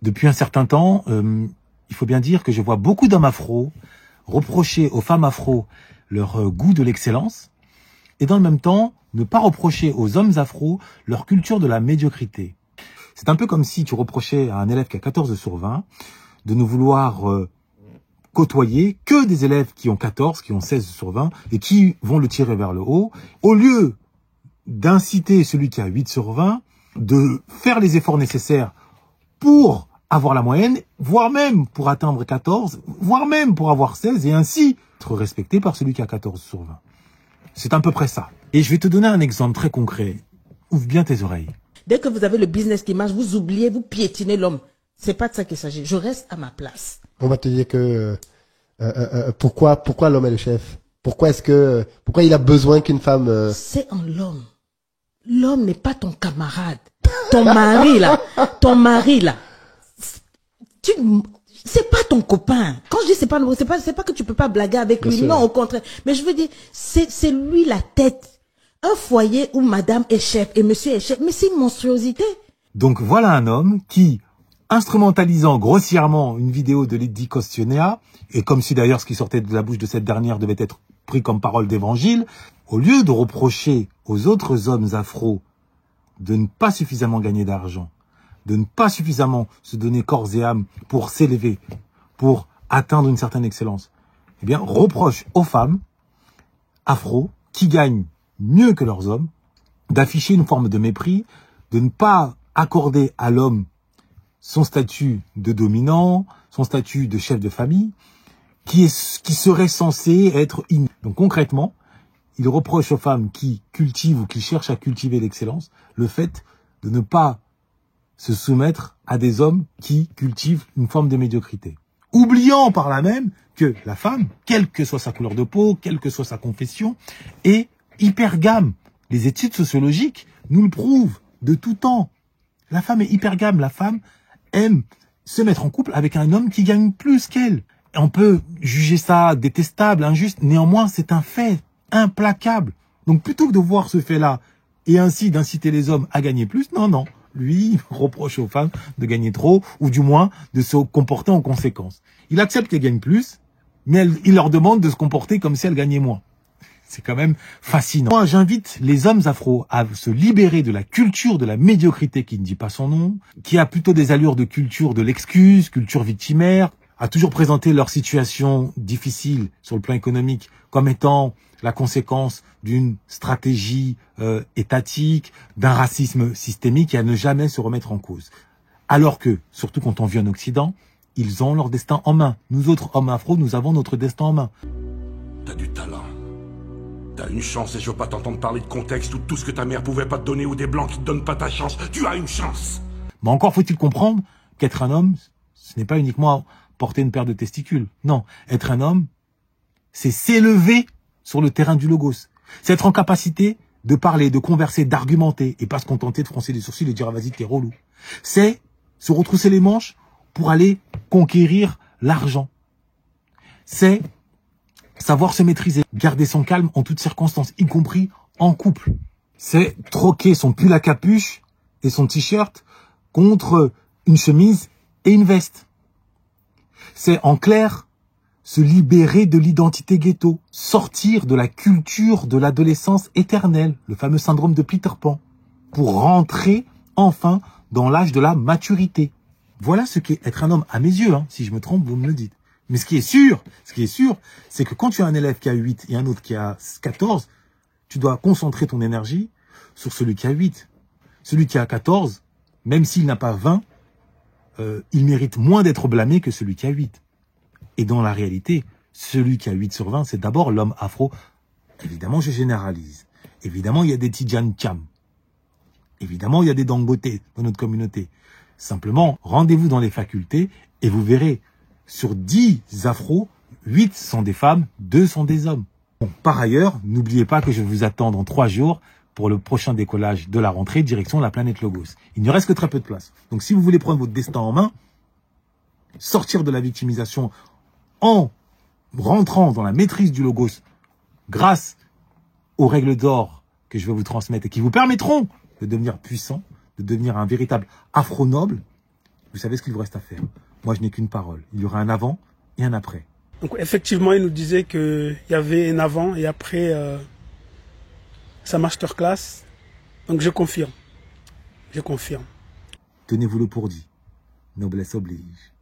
Depuis un certain temps, il faut bien dire que je vois beaucoup d'hommes afro reprocher aux femmes afro leur goût de l'excellence et dans le même temps, ne pas reprocher aux hommes afro leur culture de la médiocrité. C'est un peu comme si tu reprochais à un élève qui a 14 sur 20 de ne vouloir côtoyer que des élèves qui ont 14, qui ont 16 sur 20 et qui vont le tirer vers le haut, au lieu d'inciter celui qui a 8 sur 20 de faire les efforts nécessaires pour avoir la moyenne, voire même pour atteindre 14, voire même pour avoir 16 et ainsi être respecté par celui qui a 14 sur 20. C'est à peu près ça. Et je vais te donner un exemple très concret. Ouvre bien tes oreilles. Dès que vous avez le business qui marche, vous oubliez, vous piétinez l'homme. C'est pas de ça qu'il s'agit. Je reste à ma place. On va te dire que pourquoi l'homme est le chef? Pourquoi il a besoin qu'une femme C'est en l'homme. L'homme n'est pas ton camarade. Ton mari là, c'est pas ton copain. Quand je dis c'est pas que tu peux pas blaguer avec lui, non, au contraire. Mais je veux dire, c'est lui la tête. Un foyer où madame est chef et monsieur est chef, mais c'est une monstruosité. Donc voilà un homme qui, instrumentalisant grossièrement une vidéo de Lydie Costionea, et comme si d'ailleurs ce qui sortait de la bouche de cette dernière devait être pris comme parole d'évangile, au lieu de reprocher aux autres hommes afro de ne pas suffisamment gagner d'argent, de ne pas suffisamment se donner corps et âme pour s'élever, pour atteindre une certaine excellence, eh bien, reproche aux femmes afro qui gagnent mieux que leurs hommes, d'afficher une forme de mépris, de ne pas accorder à l'homme son statut de dominant, son statut de chef de famille, qui serait censé être inné. Donc concrètement, il reproche aux femmes qui cultivent ou qui cherchent à cultiver l'excellence, le fait de ne pas se soumettre à des hommes qui cultivent une forme de médiocrité. Oubliant par là même que la femme, quelle que soit sa couleur de peau, quelle que soit sa confession, est hypergame. Les études sociologiques nous le prouvent de tout temps. La femme est hypergame. La femme aime se mettre en couple avec un homme qui gagne plus qu'elle. On peut juger ça détestable, injuste. Néanmoins, c'est un fait implacable. Donc plutôt que de voir ce fait-là et ainsi d'inciter les hommes à gagner plus, non. Lui, il reproche aux femmes de gagner trop ou du moins de se comporter en conséquence. Il accepte qu'elles gagnent plus, mais il leur demande de se comporter comme si elles gagnaient moins. C'est quand même fascinant. Moi, j'invite les hommes afro à se libérer de la culture de la médiocrité qui ne dit pas son nom, qui a plutôt des allures de culture de l'excuse, culture victimaire, à toujours présenter leur situation difficile sur le plan économique comme étant la conséquence d'une stratégie étatique, d'un racisme systémique et à ne jamais se remettre en cause. Alors que, surtout quand on vit en Occident, ils ont leur destin en main. Nous autres hommes afro, nous avons notre destin en main. T'as du talent. T'as une chance et je veux pas t'entendre parler de contexte ou de tout ce que ta mère pouvait pas te donner ou des blancs qui te donnent pas ta chance. Tu as une chance. Mais encore faut-il comprendre qu'être un homme, ce n'est pas uniquement porter une paire de testicules. Non, être un homme, c'est s'élever sur le terrain du logos. C'est être en capacité de parler, de converser, d'argumenter et pas se contenter de froncer les sourcils et dire ah, vas-y t'es relou. C'est se retrousser les manches pour aller conquérir l'argent. C'est savoir se maîtriser, garder son calme en toutes circonstances, y compris en couple. C'est troquer son pull à capuche et son t-shirt contre une chemise et une veste. C'est en clair se libérer de l'identité ghetto, sortir de la culture de l'adolescence éternelle, le fameux syndrome de Peter Pan, pour rentrer enfin dans l'âge de la maturité. Voilà ce qu'est être un homme à mes yeux, hein. Si je me trompe, vous me le dites. Mais ce qui est sûr, c'est que quand tu as un élève qui a 8 et un autre qui a 14, tu dois concentrer ton énergie sur celui qui a 8. Celui qui a 14, même s'il n'a pas 20, il mérite moins d'être blâmé que celui qui a 8. Et dans la réalité, celui qui a 8 sur 20, c'est d'abord l'homme afro. Évidemment, je généralise. Évidemment, il y a des Tidjane Thiam. Évidemment, il y a des Dangote dans notre communauté. Simplement, rendez-vous dans les facultés et vous verrez, sur 10 afros, 8 sont des femmes, 2 sont des hommes. Bon, par ailleurs, n'oubliez pas que je vous attends dans 3 jours pour le prochain décollage de la rentrée, direction la planète Logos. Il ne reste que très peu de place. Donc si vous voulez prendre votre destin en main, sortir de la victimisation en rentrant dans la maîtrise du Logos grâce aux règles d'or que je vais vous transmettre et qui vous permettront de devenir puissant, de devenir un véritable afro-noble, Vous savez ce qu'il vous reste à faire. Moi, je n'ai qu'une parole. Il y aura un avant et un après. Donc effectivement, il nous disait qu'il y avait un avant et après sa masterclass. Donc je confirme. Je confirme. Tenez-vous le pour dit. Noblesse oblige.